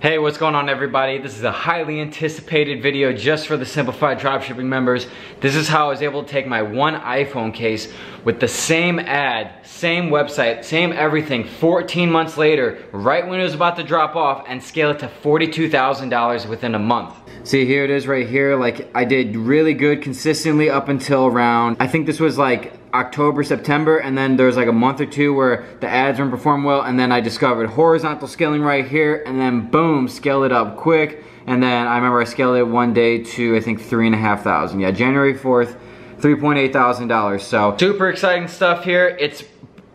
Hey, what's going on everybody? This is a highly anticipated video just for the Simplified Dropshipping members. This is how I was able to take my one iPhone case with the same ad, same website, same everything, 14 months later, right when it was about to drop off, and scale it to $42,000 within a month. See, here it is right here. Like, I did really good consistently up until around, I think this was like October, September, and then there's like a month or two where the ads weren't performing well, and then I discovered horizontal scaling right here, and then boom, scaled it up quick. And then I remember I scaled it one day to I think 3,500. Yeah, January 4th, $3,800. So super exciting stuff here. It's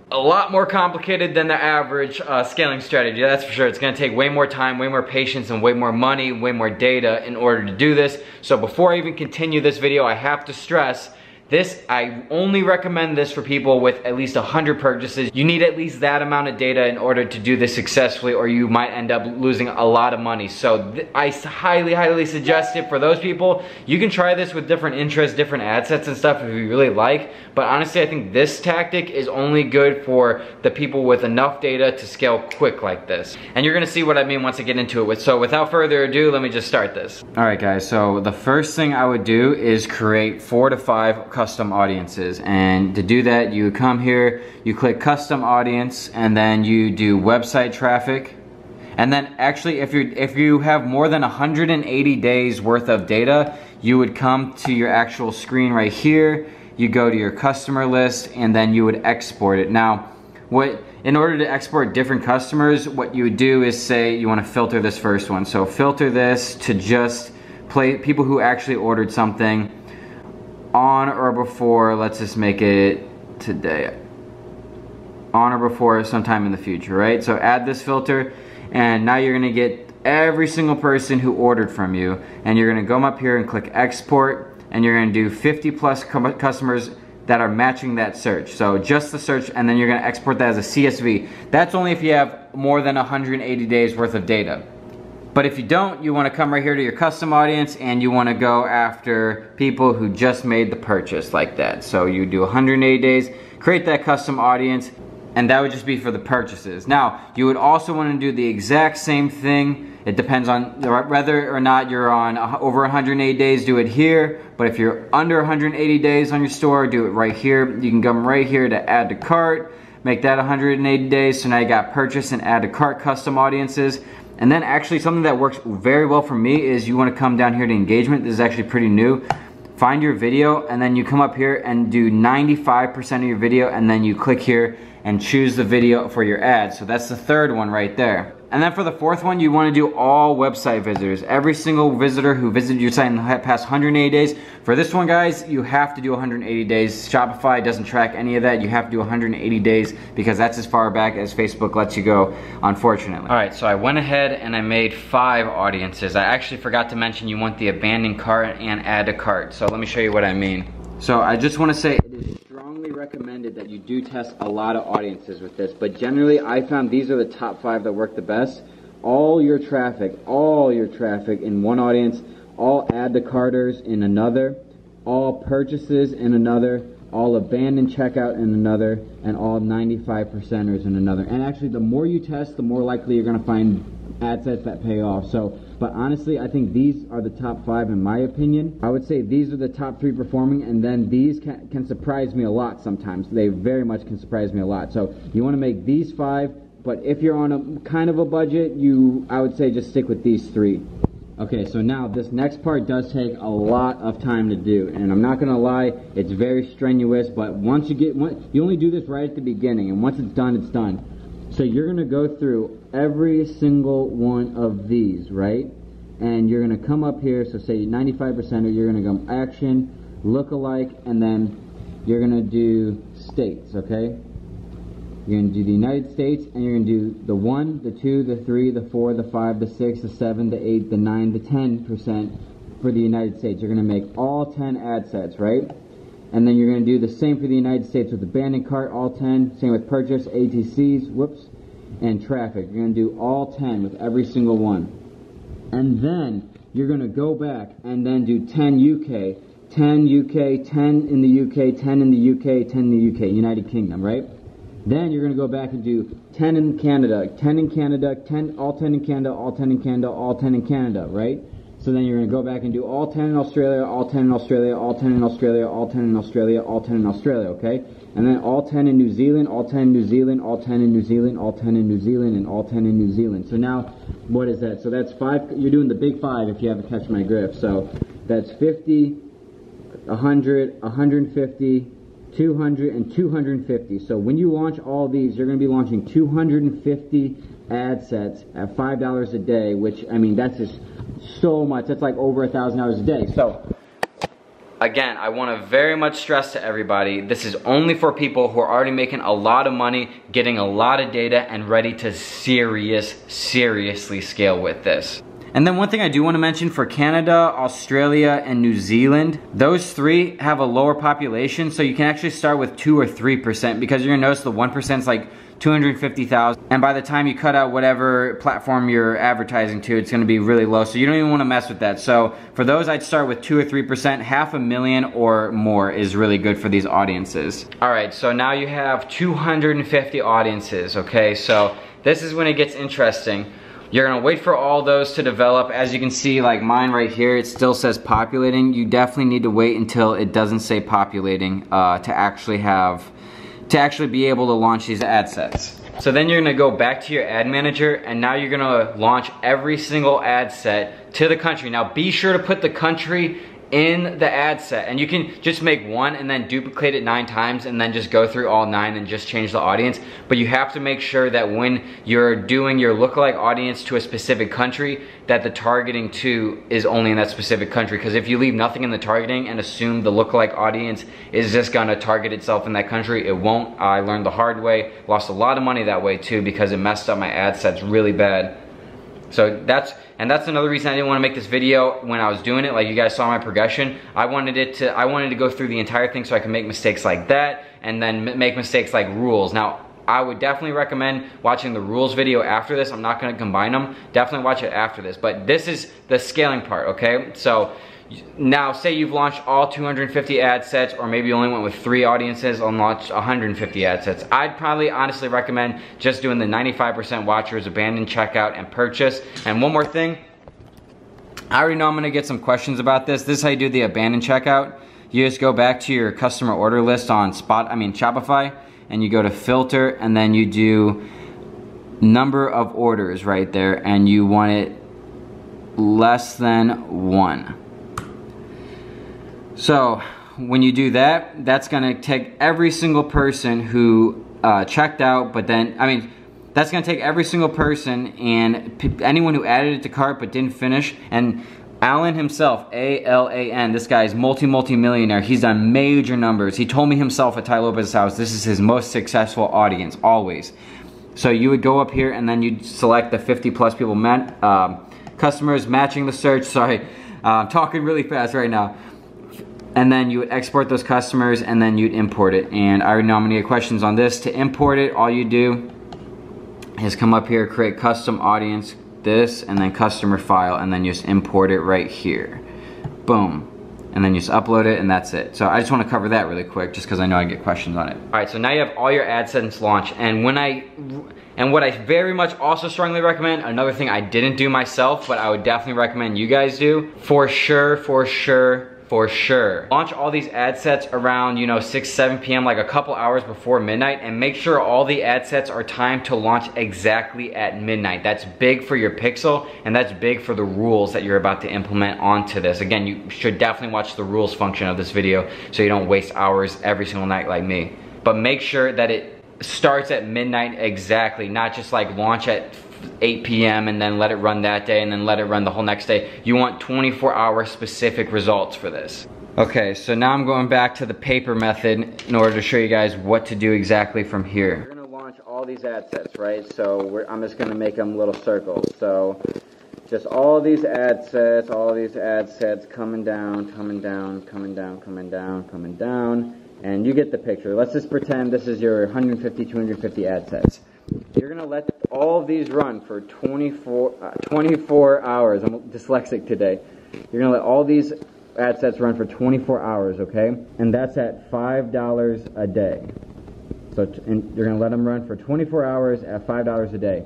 a lot more complicated than the average scaling strategy, that's for sure. It's gonna take way more time, way more patience, and way more money, way more data in order to do this. So before I even continue this video, I have to stress this, I only recommend this for people with at least 100 purchases. You need at least that amount of data in order to do this successfully, or you might end up losing a lot of money. So I highly suggest it for those people. You can try this with different interests, different ad sets and stuff if you really like, but honestly I think this tactic is only good for the people with enough data to scale quick like this. And you're gonna see what I mean once I get into it. So without further ado, let me just start this. Alright guys, so the first thing I would do is create 4 to 5 custom audiences, and to do that you come here, you click custom audience, and then you do website traffic. And then actually if you have more than 180 days worth of data, you would come to your actual screen right here, you go to your customer list, and then you would export it. Now in order to export different customers, what you would do is say you want to filter this first one. So filter this to just people who actually ordered something on or before, let's just make it today, on or before sometime in the future, right? So add this filter, and now you're gonna get every single person who ordered from you, and you're gonna come up here and click export, and you're gonna do 50 plus customers that are matching that search. So just the search, and then you're gonna export that as a CSV. That's only if you have more than 180 days worth of data. But if you don't, you want to come right here to your custom audience, and you want to go after people who just made the purchase like that. So you do 180 days, create that custom audience, and that would just be for the purchases. Now, you would also want to do the exact same thing. It depends on whether or not you're on over 180 days, do it here. But if you're under 180 days on your store, do it right here. You can come right here to add to cart, make that 180 days. So now you got purchase and add to cart custom audiences. And then actually something that works very well for me is you want to come down here to engagement. This is actually pretty new. Find your video, and then you come up here and do 95% of your video, and then you click here and choose the video for your ad. So that's the third one right there. And then for the fourth one, you want to do all website visitors. Every single visitor who visited your site in the past 180 days. For this one, guys, you have to do 180 days. Shopify doesn't track any of that. You have to do 180 days because that's as far back as Facebook lets you go, unfortunately. All right, so I went ahead and I made 5 audiences. I actually forgot to mention you want the abandoned cart and add to cart. So let me show you what I mean. So I just want to say it is strongly recommended that you do test a lot of audiences with this, but generally I found these are the top 5 that work the best. All your traffic in one audience, all add to carters in another, all purchases in another, all abandoned checkout in another, and all 95%ers in another. And actually the more you test, the more likely you're going to find ad sets that pay off. So, but honestly, I think these are the top 5 in my opinion. I would say these are the top 3 performing, and then these can surprise me a lot sometimes. They very much can surprise me a lot. So you want to make these 5, but if you're on a kind of a budget, I would say just stick with these 3. Okay, so now this next part does take a lot of time to do, and I'm not gonna lie, it's very strenuous, but once you only do this right at the beginning, and once it's done, it's done. So you're gonna go through every single one of these, right? And you're gonna come up here, so say 95%, you're gonna go action, lookalike, and then you're gonna do states, okay? You're gonna do the United States, and you're gonna do the 1, the 2, the 3, the 4, the 5, the 6, the 7, the 8, the 9, the 10% for the United States. You're gonna make all 10 ad sets, right? And then you're gonna do the same for the United States with abandoned cart, all 10. Same with purchase, ATCs, and traffic. You're gonna do all 10 with every single one. And then you're gonna go back and then do 10 UK, 10 UK, 10 in the UK, 10 in the UK, 10 in the UK, United Kingdom, right? Then you're gonna go back and do 10 in Canada, 10 in Canada, 10, all 10 in Canada, all 10 in Canada, all 10 in Canada, right? So then you're gonna go back and do all 10 in Australia, all 10 in Australia, all 10 in Australia, all 10 in Australia, all 10 in Australia, okay? And then all 10 in New Zealand, all 10 in New Zealand, all 10 in New Zealand, all 10 in New Zealand, and all 10 in New Zealand. So now, what is that? So that's 5, you're doing the big 5 if you haven't catch my drift. So that's 50, 100, 150, 200, and 250. So when you launch all these, you're going to be launching 250 ad sets at $5 a day, which, I mean, that's just so much. That's like over $1,000 a day. So again, I want to very much stress to everybody, this is only for people who are already making a lot of money, getting a lot of data, and ready to seriously scale with this. And then one thing I do want to mention for Canada, Australia, and New Zealand, those 3 have a lower population, so you can actually start with 2 or 3% because you're gonna notice the 1% is like 250,000, and by the time you cut out whatever platform you're advertising to, it's gonna be really low, so you don't even wanna mess with that. So for those, I'd start with 2 or 3%, 500,000 or more is really good for these audiences. All right, so now you have 250 audiences, okay? So this is when it gets interesting. You're gonna wait for all those to develop. As you can see, like mine right here, it still says populating. You definitely need to wait until it doesn't say populating to actually be able to launch these ad sets. So then you're gonna go back to your ad manager, and now you're gonna launch every single ad set to the country. Now be sure to put the country in the ad set, and you can just make one and then duplicate it 9 times and then just go through all 9 and just change the audience. But you have to make sure that when you're doing your lookalike audience to a specific country, that the targeting to is only in that specific country, because if you leave nothing in the targeting and assume the lookalike audience is just gonna target itself in that country, it won't. I learned the hard way, lost a lot of money that way too, because it messed up my ad sets really bad. So that's another reason I didn't want to make this video when I was doing it. Like you guys saw my progression. I wanted to go through the entire thing so I can make mistakes like that and then make mistakes like rules. Now, I would definitely recommend watching the rules video after this. I'm not going to combine them. Definitely watch it after this. But this is the scaling part, okay? So now say you've launched all 250 ad sets, or maybe you only went with 3 audiences and launched 150 ad sets. I'd probably honestly recommend just doing the 95% watchers, abandon checkout, and purchase. And one more thing, I already know I'm gonna get some questions about this. This is how you do the abandon checkout. You just go back to your customer order list on Shopify, and you go to filter, and then you do number of orders right there, and you want it less than 1. So when you do that, that's gonna take every single person who checked out, but then, I mean, that's gonna take every single person and anyone who added it to cart but didn't finish. And Alan himself, A-L-A-N, this guy is multi-millionaire. He's done major numbers. He told me himself at Ty Lopez's house, this is his most successful audience, always. So you would go up here and then you'd select the 50 plus people customers matching the search. Sorry, I'm talking really fast right now. And then you would export those customers and then you'd import it. And I already know I'm gonna get questions on this. To import it, all you do is come up here, create custom audience, this, and then customer file, and then you just import it right here. Boom. And then you just upload it, and that's it. So I just wanna cover that really quick, just because I know I get questions on it. All right, so now you have all your ad sets launched, and what I very much also strongly recommend, another thing I didn't do myself, but I would definitely recommend you guys do, for sure, launch all these ad sets around, you know, 6, 7 p.m., like a couple hours before midnight, and make sure all the ad sets are timed to launch exactly at midnight. That's big for your pixel, and that's big for the rules that you're about to implement onto this. Again, you should definitely watch the rules function of this video so you don't waste hours every single night like me. But make sure that it starts at midnight exactly, not just like launch at 8 p.m. and then let it run that day and then let it run the whole next day. You want 24-hour specific results for this. Okay, so now I'm going back to the paper method in order to show you guys what to do exactly from here. We're gonna launch all these ad sets, right? So I'm just gonna make them little circles. So just all these ad sets coming down, and you get the picture. Let's just pretend this is your 150, 250 ad sets. You're gonna let all of these run for 24 hours. I'm dyslexic today. You're gonna let all these ad sets run for 24 hours, okay? And that's at $5 a day. So you're going to let them run for 24 hours at $5 a day.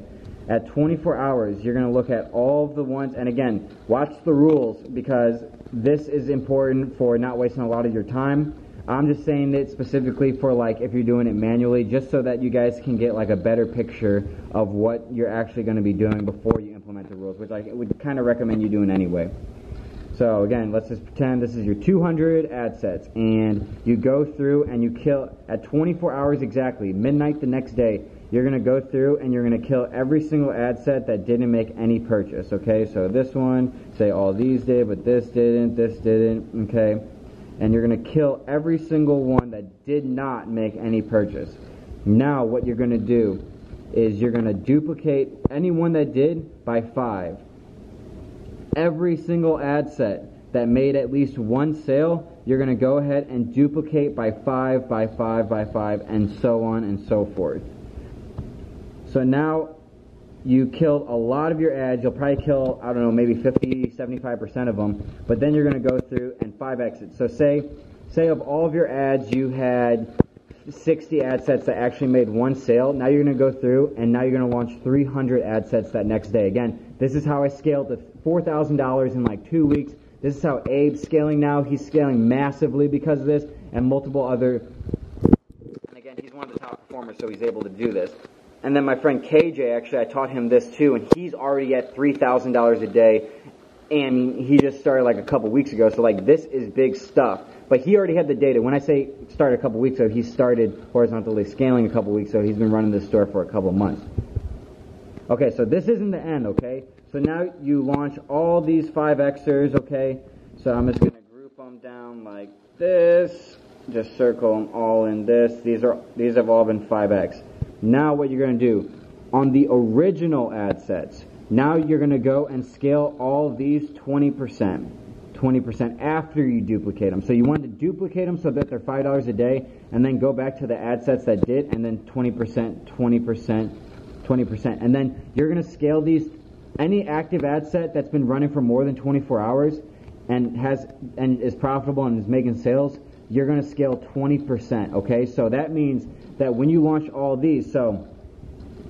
At 24 hours, you're going to look at all of the ones, and again, watch the rules, because this is important for not wasting a lot of your time. I'm just saying it specifically for like if you're doing it manually, just so that you guys can get like a better picture of what you're actually going to be doing before you implement the rules, which I would kind of recommend you doing anyway. So again, let's just pretend this is your 200 ad sets, and you go through and you kill at 24 hours exactly, midnight the next day. You're going to go through and you're going to kill every single ad set that didn't make any purchase, okay? So this one, say all these did, but this didn't, okay? And you're going to kill every single one that did not make any purchase. Now what you're going to do is you're going to duplicate anyone that did by 5. Every single ad set that made at least one sale, you're going to go ahead and duplicate by 5, by 5, by 5, and so on and so forth. So now you killed a lot of your ads. You'll probably kill, I don't know, maybe 50, 75% of them. But then you're going to go through and 5x it. So say of all of your ads, you had 60 ad sets that actually made one sale. Now you're going to go through and now you're going to launch 300 ad sets that next day. Again, this is how I scaled to $4,000 in like 2 weeks. This is how Abe's scaling now. He's scaling massively because of this, and multiple other. And again, he's one of the top performers, so he's able to do this. And then my friend KJ, actually, I taught him this too, and he's already at $3,000 a day, and he just started like a couple weeks ago, so like this is big stuff. But he already had the data. When I say started a couple weeks ago, he started horizontally scaling a couple weeks ago. He's been running this store for a couple months. Okay, so this isn't the end, okay? So now you launch all these 5Xers, okay? So I'm just going to group them down like this. Just circle them all in this. These have all been 5X. Now what you're going to do, on the original ad sets, now you're going to go and scale all these 20%. 20% after you duplicate them. So you want to duplicate them so that they're $5 a day, and then go back to the ad sets that did, and then 20%, 20%, 20%. And then you're going to scale these, any active ad set that's been running for more than 24 hours and is profitable and is making sales, you're going to scale 20%, okay? So that means that when you launch all these, so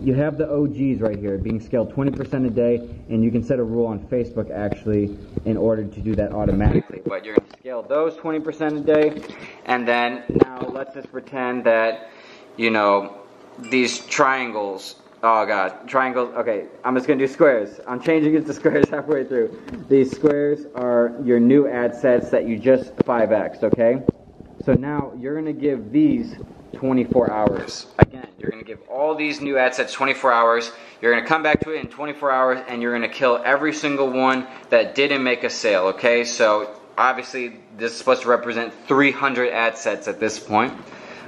you have the OGs right here being scaled 20% a day, and you can set a rule on Facebook actually in order to do that automatically. But you're going to scale those 20% a day, and then now let's just pretend that, you know, these triangles, oh god, triangles, okay, I'm just going to do squares. I'm changing it to squares halfway through. These squares are your new ad sets that you just 5X'd, okay? So now you're going to give these 24 hours. Again, you're going to give all these new ad sets 24 hours. You're going to come back to it in 24 hours, and you're going to kill every single one that didn't make a sale, okay? So obviously this is supposed to represent 300 ad sets at this point.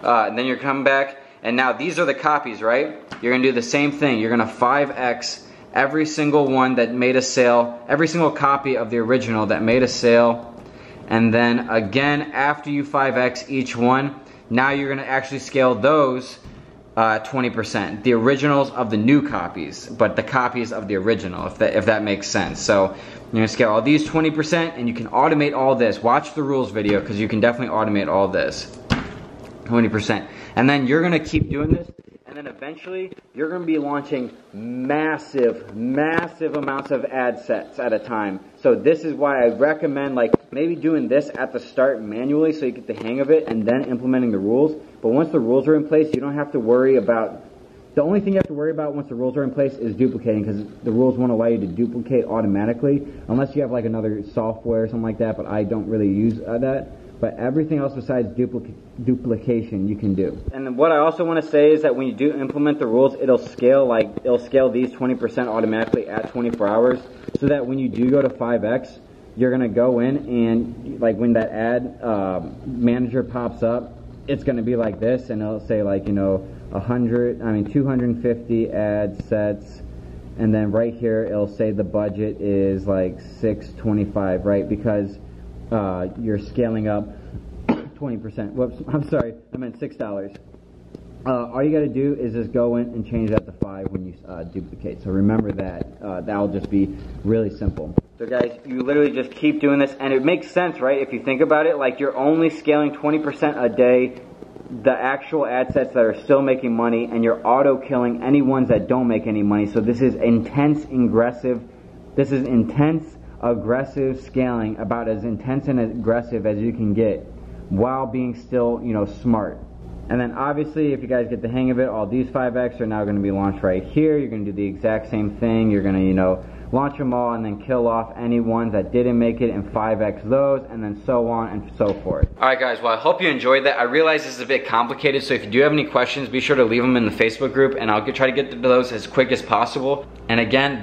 And then you're coming back, and now these are the copies, right? You're going to do the same thing. You're going to 5X every single one that made a sale, every single copy of the original that made a sale. And then again, after you 5X each one, now you're going to actually scale those 20%. The originals of the new copies, but the copies of the original, if that makes sense. So you're going to scale all these 20%, and you can automate all this. Watch the rules video, because you can definitely automate all this. 20%. And then you're going to keep doing this, and then eventually you're going to be launching massive amounts of ad sets at a time. So this is why I recommend like maybe doing this at the start manually so you get the hang of it, and then implementing the rules. But once the rules are in place, you don't have to worry about, the only thing you have to worry about once the rules are in place is duplicating, because the rules won't allow you to duplicate automatically unless you have like another software or something like that, but I don't really use that. But everything else besides duplication you can do. And what I also want to say is that when you do implement the rules, it'll scale these 20% automatically at 24 hours, so that when you do go to 5X, you're going to go in and like when that ad manager pops up, it's going to be like this, and it'll say like, you know, 250 ad sets, and then right here it'll say the budget is like $6.25, right? Because you're scaling up 20%. Whoops, I'm sorry, I meant $6. All you got to do is just go in and change that to 5 when you duplicate. So remember that. That'll just be really simple. So guys, you literally just keep doing this, and it makes sense, right? If you think about it, like you're only scaling 20% a day the actual ad sets that are still making money, and you're auto killing any ones that don't make any money. So this is intense, aggressive scaling, about as intense and aggressive as you can get while being still, you know, smart. And then obviously, if you guys get the hang of it, all these 5X are now going to be launched right here. You're going to do the exact same thing. You're going to, you know, launch them all and then kill off any ones that didn't make it and 5X those, and then so on and so forth. Alright guys, well I hope you enjoyed that. I realize this is a bit complicated, so if you do have any questions, be sure to leave them in the Facebook group and I'll try to get to those as quick as possible. And again,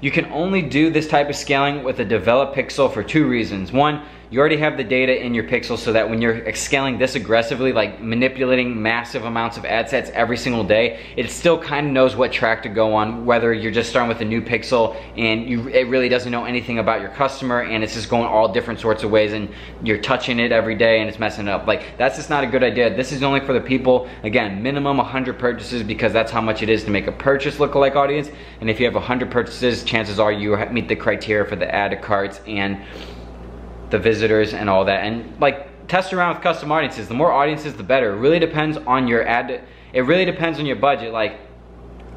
you can only do this type of scaling with a developed pixel for 2 reasons. One, you already have the data in your pixel so that when you're scaling this aggressively, like manipulating massive amounts of ad sets every single day, it still kind of knows what track to go on, whether you're just starting with a new pixel and it really doesn't know anything about your customer and it's just going all different sorts of ways and you're touching it every day and it's messing it up. Like, that's just not a good idea. This is only for the people, again, minimum 100 purchases, because that's how much it is to make a purchase lookalike audience. And if you have 100 purchases, chances are you meet the criteria for the add to carts and the visitors and all that. And like, test around with custom audiences. The more audiences, the better. It really depends on your ad. It really depends on your budget. Like,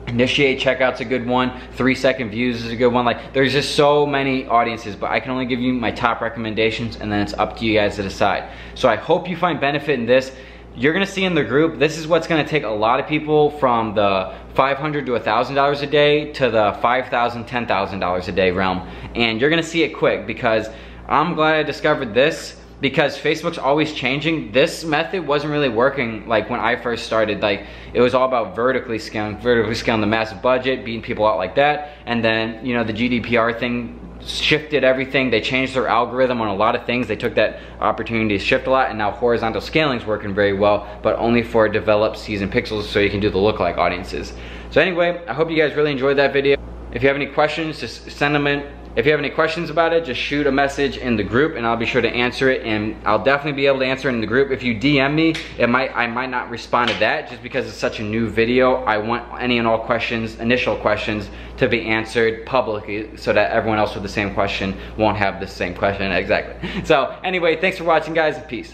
initiate checkout's a good one. 3-second views is a good one. Like, there's just so many audiences, but I can only give you my top recommendations, and then it's up to you guys to decide. So I hope you find benefit in this. You're gonna see in the group, this is what's gonna take a lot of people from the $500 to $1,000 a day to the $5,000, $10,000 a day realm. And you're gonna see it quick, because I'm glad I discovered this, because Facebook's always changing. This method wasn't really working like when I first started. Like, it was all about vertically scaling the massive budget, beating people out like that. And then, you know, the GDPR thing shifted everything. They changed their algorithm on a lot of things. They took that opportunity to shift a lot, and now horizontal scaling is working very well, but only for developed seasoned pixels, so you can do the lookalike audiences. So anyway, I hope you guys really enjoyed that video. If you have any questions, just send them in. If you have any questions about it, just shoot a message in the group and I'll be sure to answer it, and I'll definitely be able to answer it in the group. If you DM me, I might not respond to that, just because it's such a new video. I want any and all questions, initial questions, to be answered publicly so that everyone else with the same question won't have the same question exactly. So anyway, thanks for watching guys, and peace.